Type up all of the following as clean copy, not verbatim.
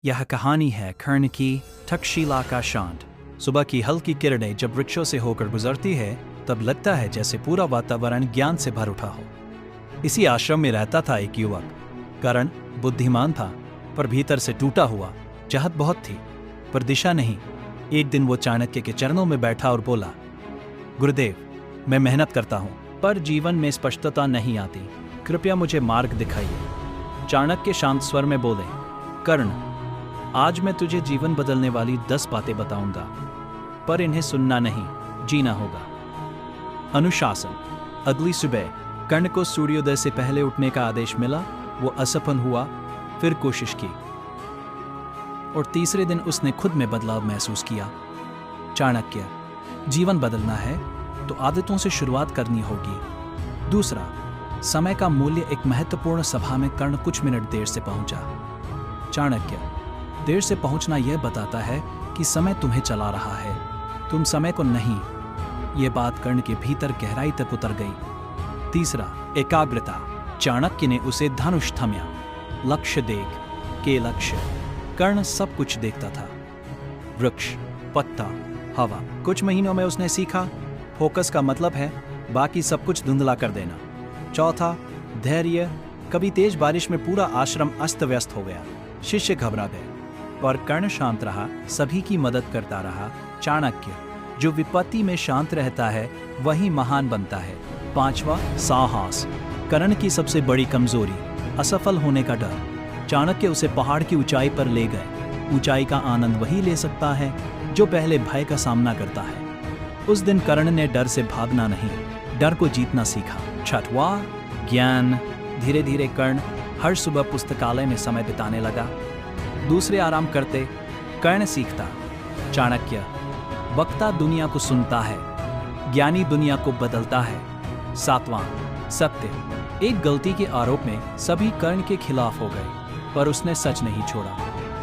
यह कहानी है कर्ण की तक्षशिला का शांत। सुबह की हल्की किरणें जब वृक्षों से होकर गुजरती है तब लगता है जैसे पूरा वातावरण ज्ञान से भर उठा हो। इसी आश्रम में रहता था एक युवक। कर्ण बुद्धिमान था पर भीतर से टूटा हुआ। चाहत बहुत थी पर दिशा नहीं। एक दिन वो चाणक्य के चरणों में बैठा और बोला, गुरुदेव, मैं मेहनत करता हूँ पर जीवन में स्पष्टता नहीं आती, कृपया मुझे मार्ग दिखाइए। चाणक्य शांत स्वर में बोले, कर्ण, आज मैं तुझे जीवन बदलने वाली 10 बातें बताऊंगा, पर इन्हें सुनना नहीं, जीना होगा। अनुशासन। अगली सुबह कर्ण को सूर्योदय से पहले उठने का आदेश मिला। वो असफल हुआ, फिर कोशिश की और तीसरे दिन उसने खुद में बदलाव महसूस किया। चाणक्य, जीवन बदलना है तो आदतों से शुरुआत करनी होगी। दूसरा, समय का मूल्य। एक महत्वपूर्ण सभा में कर्ण कुछ मिनट देर से पहुंचा। चाणक्य, देर से पहुंचना यह बताता है कि समय तुम्हें चला रहा है, तुम समय को नहीं। यह बात कर्ण के भीतर गहराई तक उतर गई। तीसरा, एकाग्रता। चाणक्य ने उसे धनुष थम्या। लक्ष्य देख के लक्ष्य। कर्ण सब कुछ देखता था, वृक्ष, पत्ता, हवा। कुछ महीनों में उसने सीखा, फोकस का मतलब है बाकी सब कुछ धुंधला कर देना। चौथा, धैर्य। कभी तेज बारिश में पूरा आश्रम अस्त व्यस्त हो गया, शिष्य घबरा गए, पर कर्ण शांत रहा, सभी की मदद करता रहा। चाणक्य, जो विपत्ति में शांत रहता है वही महान बनता है। पांचवा, साहस। कर्ण की सबसे बड़ी कमजोरी असफल होने का डर। चाणक्य उसे पहाड़ की ऊंचाई पर ले गए। ऊंचाई का आनंद वही ले सकता है जो पहले भय का सामना करता है। उस दिन कर्ण ने डर से भागना नहीं, डर को जीतना सीखा। छठवां, ज्ञान। धीरे धीरे कर्ण हर सुबह पुस्तकालय में समय बिताने लगा। दूसरे आराम करते, कर्ण सीखता। चाणक्य, वक्ता दुनिया को सुनता है, ज्ञानी दुनिया को बदलता है। सातवां, सत्य। एक गलती के आरोप में सभी कर्ण के खिलाफ हो गए, पर उसने सच नहीं छोड़ा।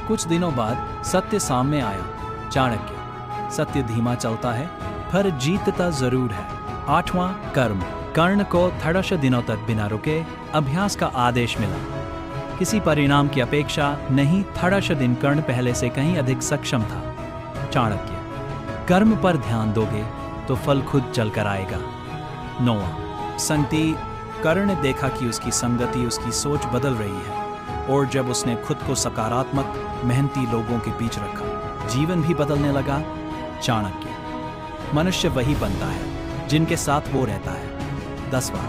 कुछ दिनों बाद सत्य सामने आया। चाणक्य, सत्य धीमा चलता है पर जीतता जरूर है। आठवां, कर्म। कर्ण को 18 दिनों तक बिना रुके अभ्यास का आदेश मिला। किसी परिणाम की अपेक्षा नहीं, 18 दिन कर्ण पहले से कहीं अधिक सक्षम था। चाणक्य, कर्म पर ध्यान दोगे तो फल खुद चलकर आएगा। 9वां, संगति। कर्ण ने देखा कि उसकी संगति उसकी सोच बदल रही है, और जब उसने खुद को सकारात्मक, मेहनती लोगों के बीच रखा, जीवन भी बदलने लगा। चाणक्य, मनुष्य वही बनता है जिनके साथ वो रहता है। 10वां,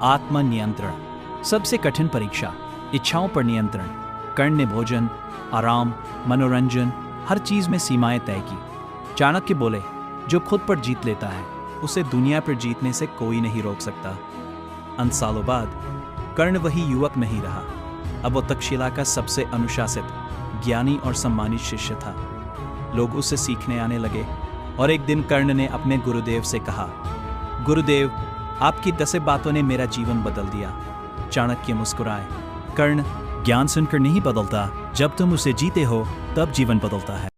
आत्मनियंत्रण। सबसे कठिन परीक्षा, इच्छाओं पर नियंत्रण। कर्ण ने भोजन, आराम, मनोरंजन, हर चीज में सीमाएं तय की। चाणक्य बोले, जो खुद पर जीत लेता है उसे दुनिया पर जीतने से कोई नहीं रोक सकता। अन सालों बाद कर्ण वही युवक नहीं रहा। अब वो तक्षशिला का सबसे अनुशासित, ज्ञानी और सम्मानित शिष्य था। लोग उससे सीखने आने लगे और एक दिन कर्ण ने अपने गुरुदेव से कहा, गुरुदेव, आपकी 10 बातों ने मेरा जीवन बदल दिया। चाणक्य मुस्कुराए। कर्ण, ज्ञान सुनकर नहीं बदलता, जब तुम उसे जीते हो तब जीवन बदलता है।